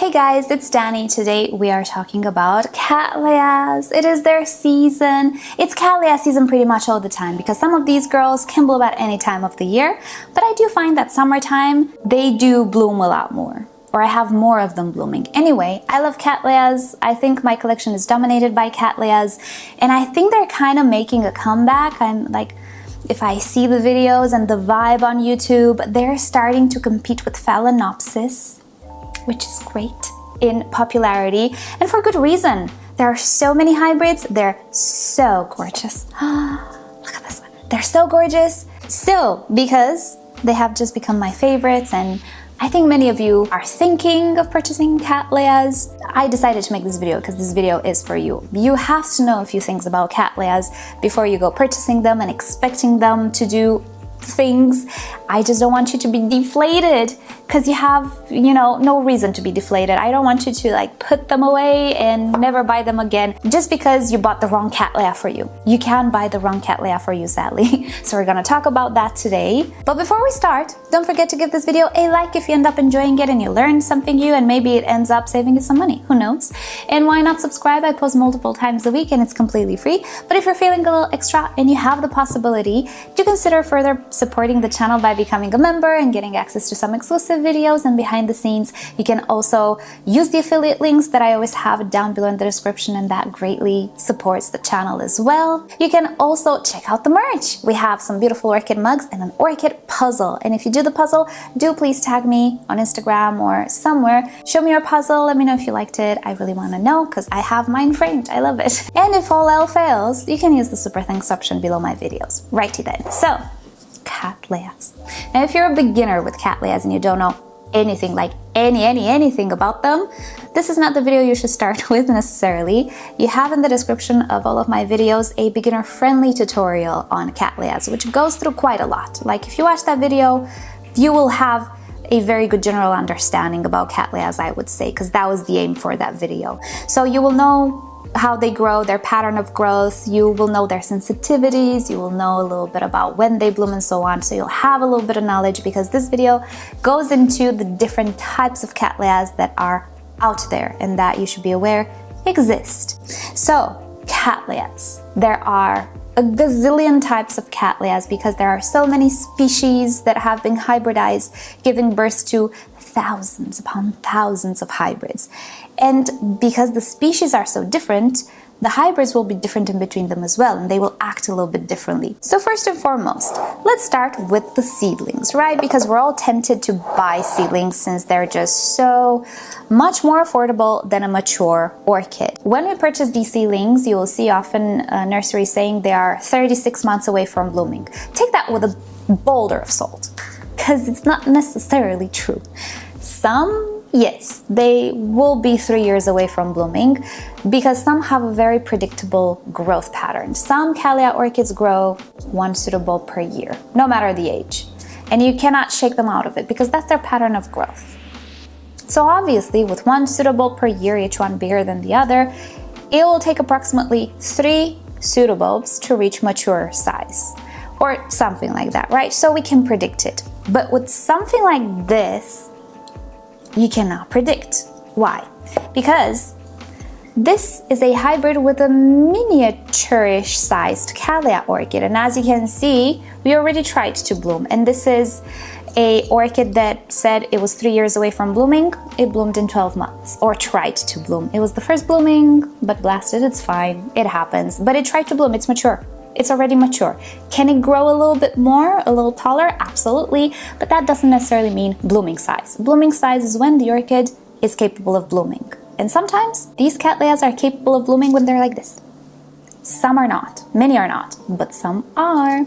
Hey guys, it's Danny. Today we are talking about Cattleyas. It is their season. It's Cattleya season pretty much all the time because some of these girls can bloom at any time of the year, but I do find that summertime they do bloom a lot more, or I have more of them blooming. Anyway, I love Cattleyas. I think my collection is dominated by Cattleyas, and I think they're kind of making a comeback. I'm like, if I see the videos and the vibe on YouTube, they're starting to compete with Phalaenopsis, which is great in popularity, and for good reason. There are so many hybrids. They're so gorgeous. Look at this one. They're so gorgeous still because they have just become my favorites, and I think many of you are thinking of purchasing Cattleyas. I decided to make this video because this video is for you. You have to know a few things about Cattleyas before you go purchasing them and expecting them to do things. I just don't want you to be deflated because you have, no reason to be deflated. I don't want you to like put them away and never buy them again just because you bought the wrong Cattleya for you. You can buy the wrong Cattleya for you, sadly. So we're gonna talk about that today. But before we start, don't forget to give this video a like if you end up enjoying it and you learned something new, and maybe it ends up saving you some money, who knows? And why not subscribe? I post multiple times a week and it's completely free. But if you're feeling a little extra and you have the possibility, do consider further supporting the channel by becoming a member and getting access to some exclusive videos and behind the scenes. You can also use the affiliate links that I always have down below in the description, and that greatly supports the channel as well. You can also check out the merch. We have some beautiful orchid mugs and an orchid puzzle, and if you do the puzzle, do please tag me on Instagram or somewhere. Show me your puzzle, let me know if you liked it. I really want to know because I have mine framed. I love it. And if all else fails, you can use the super thanks option below my videos. Righty then. So Cattleyas. Now if you're a beginner with Cattleyas and you don't know anything, like anything about them, this is not the video you should start with necessarily. You have in the description of all of my videos a beginner friendly tutorial on Cattleyas, which goes through quite a lot. Like if you watch that video, you will have a very good general understanding about Cattleyas, I would say, because that was the aim for that video. So you will know how they grow, their pattern of growth, you will know their sensitivities, you will know a little bit about when they bloom and so on, so you'll have a little bit of knowledge because this video goes into the different types of Cattleyas that are out there and that you should be aware exist. So Cattleyas, there are a gazillion types of Cattleyas because there are so many species that have been hybridized, giving birth to thousands upon thousands of hybrids. And because the species are so different, the hybrids will be different in between them as well, and they will act a little bit differently. So first and foremost, let's start with the seedlings, right? Because we're all tempted to buy seedlings since they're just so much more affordable than a mature orchid. When we purchase these seedlings, you will see often nurseries saying they are 36 months away from blooming. Take that with a boulder of salt, because it's not necessarily true. Some, yes, they will be 3 years away from blooming because some have a very predictable growth pattern. Some Cattleya orchids grow one pseudobulb per year, no matter the age. And you cannot shake them out of it because that's their pattern of growth. So obviously with one pseudobulb per year, each one bigger than the other, it will take approximately 3 pseudobulbs to reach mature size or something like that, right? So we can predict it. But with something like this, you cannot predict. Why? Because this is a hybrid with a miniature-ish sized Cattleya orchid, and as you can see, we already tried to bloom, and this is a orchid that said it was 3 years away from blooming. It bloomed in 12 months, or tried to bloom. It was the first blooming, but blasted, it's fine, it happens. But it tried to bloom, it's mature. It's already mature. Can it grow a little bit more, a little taller? Absolutely, but that doesn't necessarily mean blooming size. Blooming size is when the orchid is capable of blooming. And sometimes these Cattleyas are capable of blooming when they're like this. Some are not, many are not, but some are.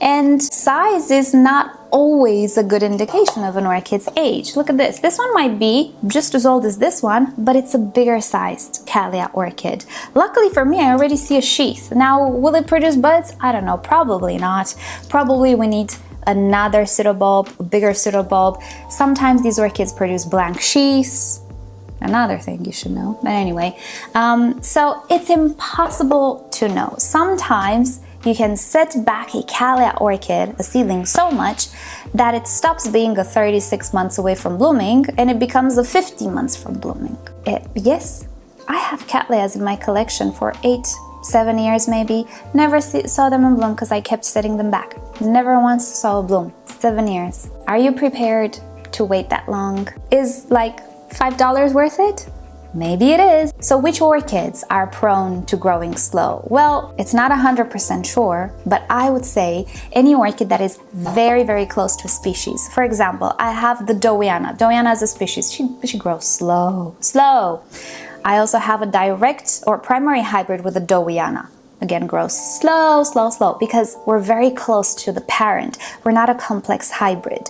And size is not always a good indication of an orchid's age. Look at this. This one might be just as old as this one, but it's a bigger sized Cattleya orchid. Luckily for me, I already see a sheath. Now, will it produce buds? I don't know, probably not. Probably we need another pseudobulb, a bigger pseudobulb. Sometimes these orchids produce blank sheaths. Another thing you should know, but anyway, so it's impossible to know. Sometimes you can set back a Cattleya orchid, a seedling, so much that it stops being a 36 months away from blooming and it becomes a 50 months from blooming. Yes, I have Cattleyas in my collection for 8-7 years maybe. Never saw them in bloom because I kept setting them back. Never once saw a bloom. 7 years. Are you prepared to wait that long? Is like $5 worth it? Maybe it is. So which orchids are prone to growing slow? Well, it's not 100% sure, but I would say any orchid that is very, very close to a species. For example, I have the Dowiana. Dowiana is a species. She grows slow. I also have a direct or primary hybrid with the Dowiana. Again, grows slow, because we're very close to the parent. We're not a complex hybrid.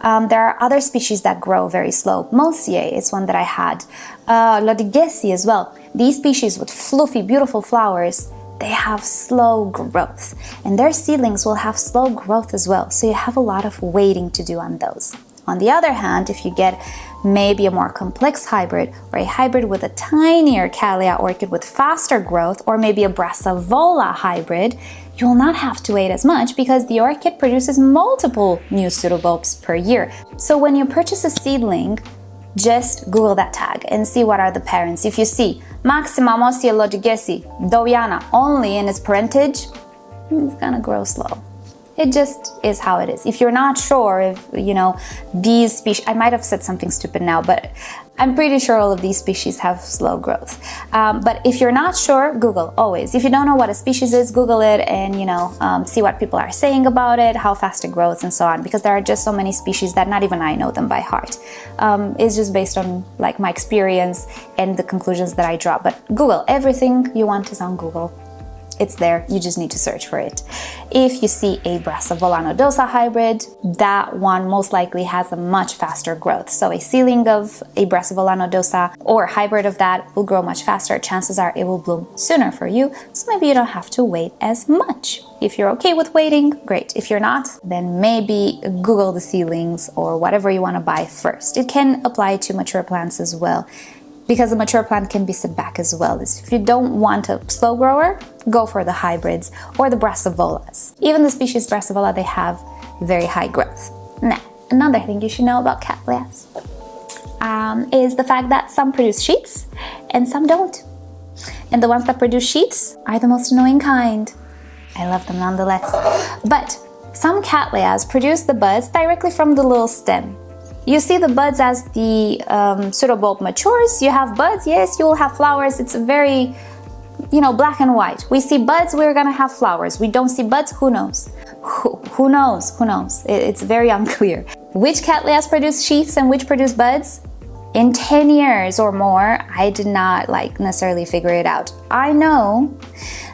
There are other species that grow very slow. Mossiae is one that I had. Nicosia as well. These species with fluffy, beautiful flowers, they have slow growth. And their seedlings will have slow growth as well. So you have a lot of waiting to do on those. On the other hand, if you get maybe a more complex hybrid or a hybrid with a tinier Cattleya orchid with faster growth, or maybe a Brassavola hybrid, you will not have to wait as much because the orchid produces multiple new pseudobulbs per year. So when you purchase a seedling, just Google that tag and see what are the parents. If you see Maxima Mossiae Lodgesi, Dowiana only in its parentage, it's gonna grow slow. It just is how it is. If you're not sure if, these species, I might have said something stupid now, but I'm pretty sure all of these species have slow growth. But if you're not sure, Google, always. If you don't know what a species is, Google it and, see what people are saying about it, how fast it grows and so on, because there are just so many species that not even I know them by heart. It's just based on my experience and the conclusions that I draw. But Google, everything you want is on Google. It's there, you just need to search for it. If you see a Brassavola nodosa hybrid, that one most likely has a much faster growth. So a seedling of a Brassavola nodosa or hybrid of that will grow much faster. Chances are it will bloom sooner for you, so maybe you don't have to wait as much. If you're okay with waiting, great. If you're not, then maybe Google the seedlings or whatever you want to buy first. It can apply to mature plants as well, because a mature plant can be set back as well. If you don't want a slow grower, go for the hybrids or the Brassavolas. Even the species Brassavola, they have very high growth. Now, another thing you should know about Cattleyas is the fact that some produce sheaths and some don't. And the ones that produce sheaths are the most annoying kind. I love them nonetheless. But some Cattleyas produce the buds directly from the little stem. You see the buds as the pseudobulb matures. You have buds, yes, you will have flowers. It's very, black and white. We see buds, we're gonna have flowers. We don't see buds, who knows? Who knows? It's very unclear. Which Cattleyas produce sheaths and which produce buds? In 10 years or more, I did not necessarily figure it out. I know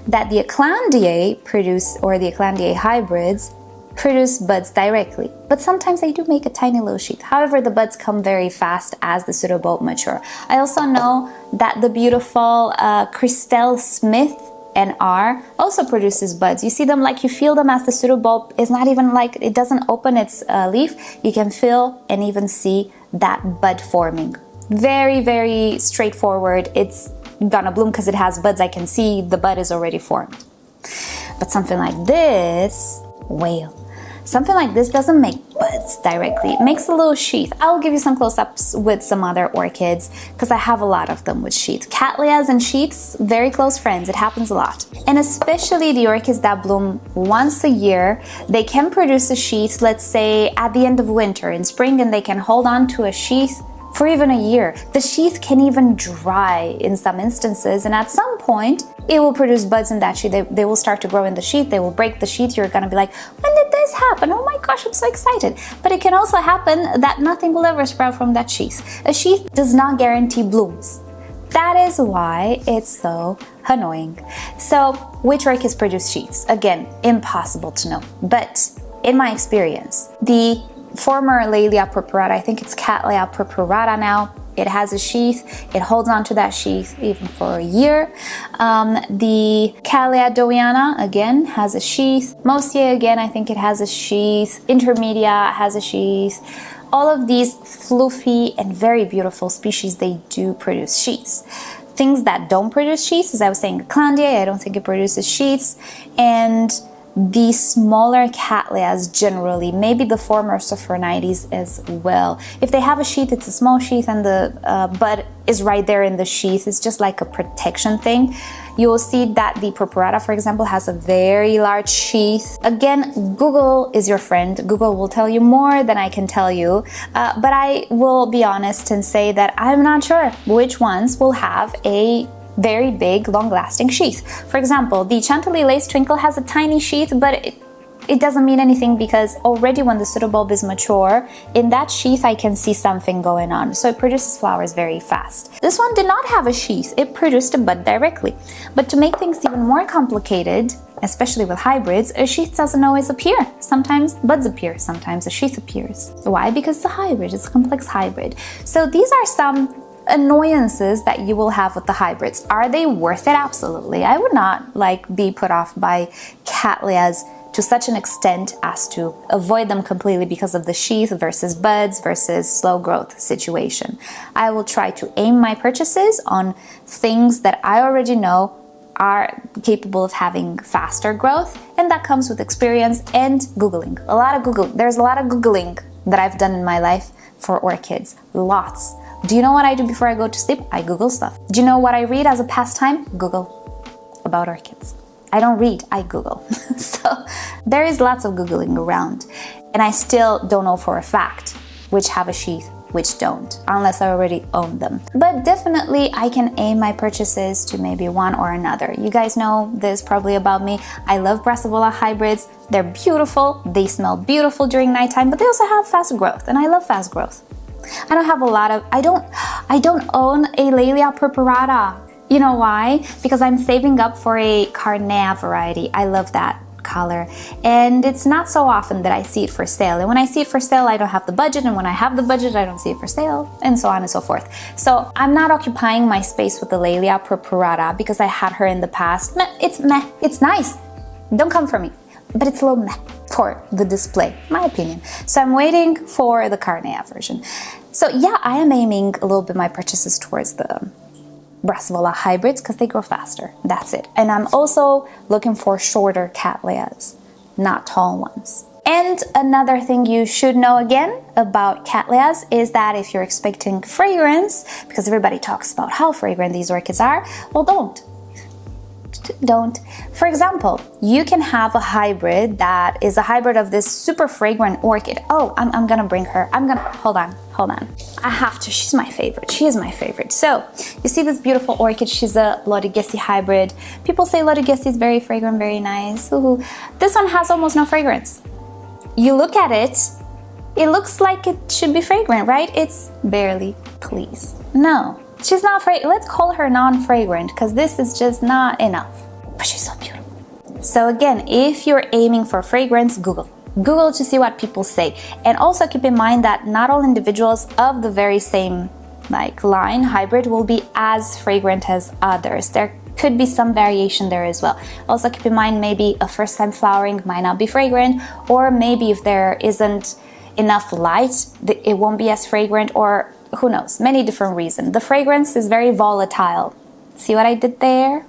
that the Eclandiae produce, or the Eclandiae hybrids, produce buds directly, but sometimes they do make a tiny little sheath. However, the buds come very fast as the pseudobulb mature. I also know that the beautiful Christelle Smith NR also produces buds. You see them you feel them as the pseudobulb is not even it doesn't open its leaf. You can feel and even see that bud forming. Very, very straightforward. It's gonna bloom because it has buds. I can see the bud is already formed. But something like this, something like this doesn't make buds directly. It makes a little sheath. I'll give you some close-ups with some other orchids because I have a lot of them with sheath. Cattleyas and sheaths, very close friends. It happens a lot. And especially the orchids that bloom once a year, they can produce a sheath, let's say at the end of winter, in spring, and they can hold on to a sheath for even a year. The sheath can even dry in some instances, and at some point it will produce buds in that sheath. They will start to grow in the sheath. They will break the sheath. You're gonna be like, when did this happen? Oh my gosh, I'm so excited. But it can also happen that nothing will ever sprout from that sheath. A sheath does not guarantee blooms. That is why it's so annoying. So which orchids produce sheaths? Again, impossible to know. But in my experience, the former Laelia purpurata, I think it's Cattleya purpurata now, it has a sheath, it holds on to that sheath even for a year. The Cattleya Dowiana, again, has a sheath. Mossiae, again, I think it has a sheath. Intermedia has a sheath. All of these fluffy and very beautiful species, they do produce sheaths. things that don't produce sheaths, as I was saying, Cattleya, I don't think it produces sheaths, and the smaller Cattleyas generally, maybe the former Sophronides as well. If they have a sheath, it's a small sheath and the bud is right there in the sheath. It's just like a protection thing. You will see that the Purpurata, for example, has a very large sheath. Again, Google is your friend. Google will tell you more than I can tell you, but I will be honest and say that I'm not sure which ones will have a very big, long-lasting sheath. For example, the Chantilly Lace Twinkle has a tiny sheath, but it doesn't mean anything because already when the pseudobulb is mature, in that sheath I can see something going on. So it produces flowers very fast. This one did not have a sheath. It produced a bud directly. But to make things even more complicated, especially with hybrids, a sheath doesn't always appear. Sometimes buds appear, sometimes a sheath appears. Why? Because it's a hybrid, it's a complex hybrid. So these are some annoyances that you will have with the hybrids. Are they worth it? Absolutely. I would not be put off by Cattleyas to such an extent as to avoid them completely because of the sheath versus buds versus slow growth situation. I will try to aim my purchases on things that I already know are capable of having faster growth, and that comes with experience and Googling. There's a lot of Googling that I've done in my life for orchids. Lots. Do you know what I do before I go to sleep? I Google stuff. Do you know what I read as a pastime? Google about orchids. I don't read, I Google. So there is lots of Googling around. And I still don't know for a fact which have a sheath, which don't, unless I already own them. But definitely I can aim my purchases to maybe one or another. You guys know this probably about me. I love Brassavola hybrids. They're beautiful. They smell beautiful during nighttime, but they also have fast growth, and I love fast growth. I don't have a lot of, I don't own a Cattleya Purpurata. You know why? Because I'm saving up for a Carnea variety. I love that color, and it's not so often that I see it for sale, and when I see it for sale I don't have the budget, and when I have the budget I don't see it for sale, and so on and so forth. So I'm not occupying my space with the Cattleya Purpurata because I had her in the past. It's nice, don't come for me, but it's a little meh for the display, my opinion. So I'm waiting for the Carnea version. So yeah, I am aiming a little bit my purchases towards the Brassavola hybrids because they grow faster. That's it. And I'm also looking for shorter Cattleyas, not tall ones. And another thing you should know again about Cattleyas is that if you're expecting fragrance, because everybody talks about how fragrant these orchids are, well, don't. For example, you can have a hybrid that is a hybrid of this super fragrant orchid. Oh, I'm gonna bring her. Hold on. I have to, she is my favorite. So, you see this beautiful orchid, she's a Lodigesi hybrid. People say Lodigesi is very fragrant, very nice. Ooh. This one has almost no fragrance. You look at it, it looks like it should be fragrant, right? It's barely, please. No. She's not fragrant. Let's call her non-fragrant because this is just not enough. But she's so beautiful. So again, if you're aiming for fragrance, Google to see what people say. And also keep in mind that not all individuals of the very same line hybrid will be as fragrant as others. There could be some variation there as well. Also keep in mind maybe a first time flowering might not be fragrant, or maybe if there isn't enough light, it won't be as fragrant, or who knows, many different reasons. The fragrance is very volatile. See what I did there?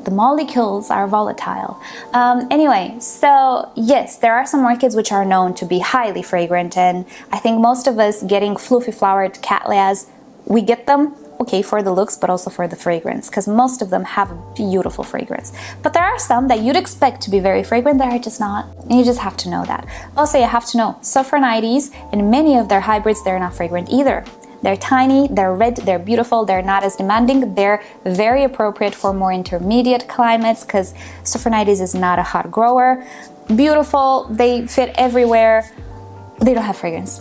The molecules are volatile. Anyway, so yes, there are some orchids which are known to be highly fragrant, and I think most of us getting fluffy flowered Cattleyas, we get them, okay, for the looks, but also for the fragrance, because most of them have a beautiful fragrance. But there are some that you'd expect to be very fragrant that are just not, and you just have to know that. Also, you have to know, Sophronides and many of their hybrids, they're not fragrant either. They're tiny, they're red, they're beautiful, they're not as demanding, they're very appropriate for more intermediate climates because Sophronides is not a hot grower. Beautiful, they fit everywhere, they don't have fragrance.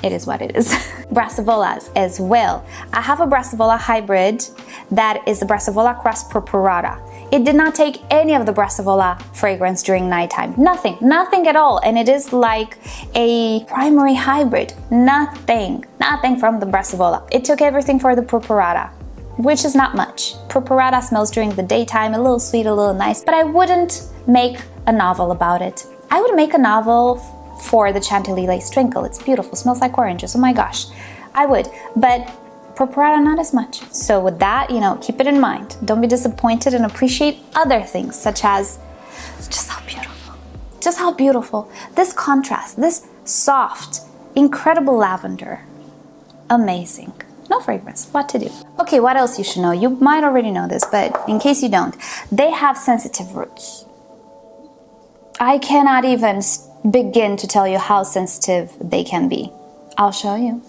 It is what it is. Brassavolas as well. I have a Brassavola hybrid that is a Brassavola cross Purpurata. It did not take any of the Brassavola fragrance during nighttime. Nothing at all. And it is like a primary hybrid. Nothing from the Brassavola. It took everything for the Purpurata, which is not much. Purpurata smells during the daytime, a little sweet, a little nice, but I wouldn't make a novel about it. I would make a novel for the Chantilly Lace Twinkle. It's beautiful, smells like oranges, oh my gosh. I would, but Purpurata not as much. So with that, you know, keep it in mind. Don't be disappointed and appreciate other things, such as just how beautiful. Just how beautiful. This contrast, this soft, incredible lavender. Amazing. No fragrance. What to do? Okay, what else you should know? You might already know this, but in case you don't, they have sensitive roots. I cannot even begin to tell you how sensitive they can be. I'll show you.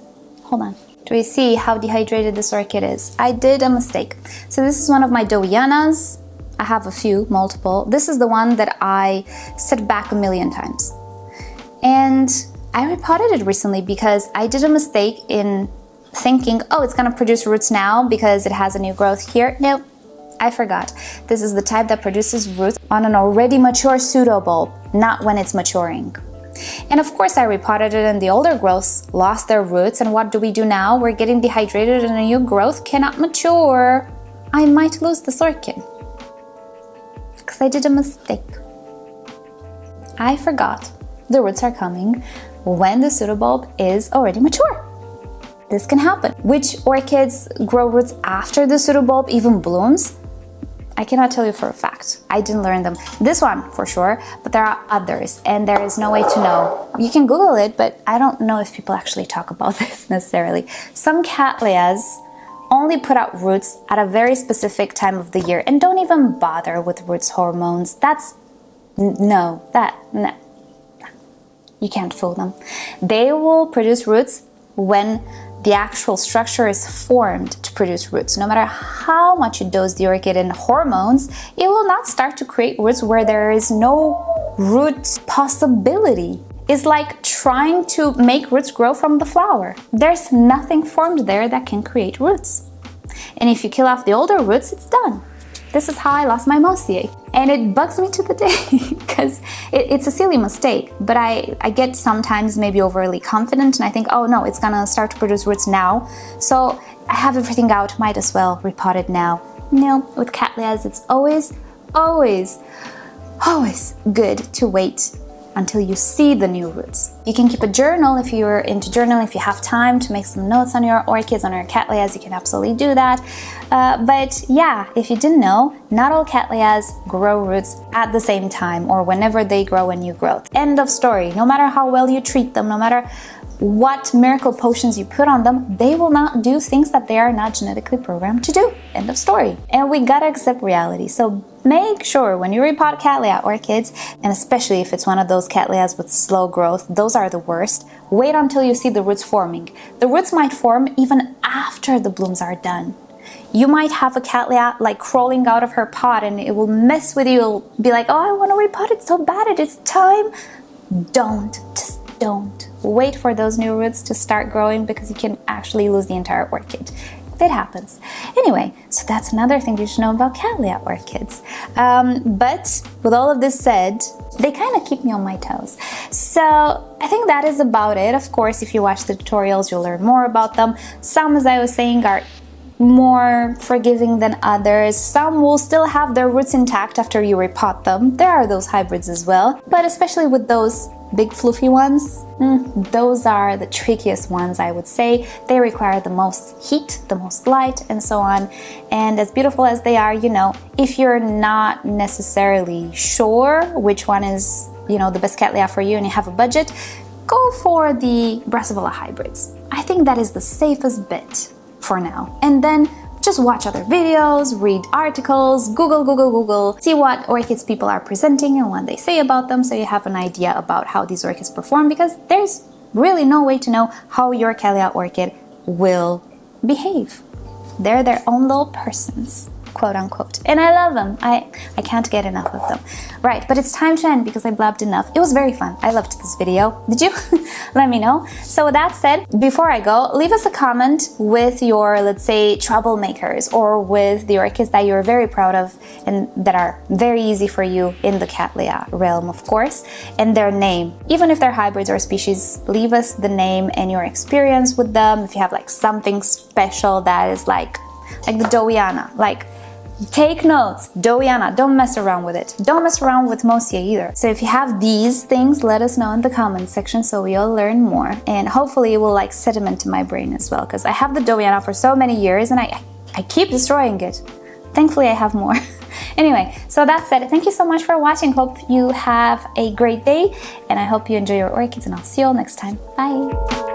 Hold on. Do we see how dehydrated this orchid is? I did a mistake. So this is one of my Dowianas. I have a few, multiple. This is the one that I set back a million times. And I repotted it recently because I did a mistake in thinking, oh, it's gonna produce roots now because it has a new growth here. No, I forgot. This is the type that produces roots on an already mature pseudobulb, not when it's maturing. And of course I repotted it and the older growths lost their roots, and what do we do now? We're getting dehydrated and a new growth cannot mature. I might lose this orchid because I did a mistake. I forgot the roots are coming when the pseudobulb is already mature. This can happen. Which orchids grow roots after the pseudobulb even blooms? I cannot tell you for a fact. I didn't learn them. This one for sure, but there are others and there is no way to know. You can Google it, but I don't know if people actually talk about this necessarily. Some Cattleyas only put out roots at a very specific time of the year and don't even bother with roots hormones. No. You can't fool them. They will produce roots when the actual structure is formed to produce roots. No matter how much you dose the orchid in hormones, it will not start to create roots where there is no root possibility. It's like trying to make roots grow from the flower. There's nothing formed there that can create roots. And if you kill off the older roots, it's done. This is how I lost my Mosier. And it bugs me to the day because it's a silly mistake, but I get sometimes maybe overly confident and I think, oh no, it's gonna start to produce roots now. So I have everything out, might as well repot it now. No, with Cattleyas, it's always good to wait until you see the new roots. You can keep a journal if you're into journaling, if you have time to make some notes on your orchids, on your Cattleyas, you can absolutely do that. But yeah, if you didn't know, not all Cattleyas grow roots at the same time or whenever they grow a new growth. End of story. No matter how well you treat them, no matter what miracle potions you put on them, they will not do things that they are not genetically programmed to do. End of story. And we gotta accept reality. So make sure when you repot Cattleya orchids, and especially if it's one of those Cattleyas with slow growth, those are the worst, wait until you see the roots forming. The roots might form even after the blooms are done. You might have a Cattleya like crawling out of her pot and it will mess with you. You'll be like, oh, I want to repot it so bad, it is time. Just don't. Wait for those new roots to start growing because you can actually lose the entire orchid. It happens. Anyway, so that's another thing you should know about Cattleya orchids. But with all of this said, they kind of keep me on my toes. So I think that is about it. Of course, if you watch the tutorials, you'll learn more about them. Some, as I was saying, are more forgiving than others. Some will still have their roots intact after you repot them. There are those hybrids as well. But especially with those big fluffy ones, those are the trickiest ones, I would say. They require the most heat, the most light, and so on. And as beautiful as they are, you know, if you're not necessarily sure which one is, you know, the best Cattleya for you and you have a budget, go for the Brassavola hybrids. I think that is the safest bet for now. And then just watch other videos, read articles, Google, see what orchids people are presenting and what they say about them so you have an idea about how these orchids perform, because there's really no way to know how your Cattleya orchid will behave. They're their own little persons, quote unquote. And I love them. I can't get enough of them. Right, but it's time to end because I blabbed enough. It was very fun. I loved this video. Did you? Let me know. So with that said, before I go, leave us a comment with your, let's say, troublemakers or with the orchids that you're very proud of and that are very easy for you in the Cattleya realm, of course, and their name. Even if they're hybrids or species, leave us the name and your experience with them. If you have like something special that is like the Dowiana, like Take notes. Dowiana, don't mess around with it. Don't mess around with Mosia either. So if you have these things, let us know in the comments section so we all learn more. And hopefully it will like sediment in my brain as well, because I have the Dowiana for so many years and I keep destroying it. Thankfully I have more. Anyway, so that said, thank you so much for watching. Hope you have a great day and I hope you enjoy your orchids, and I'll see you all next time. Bye!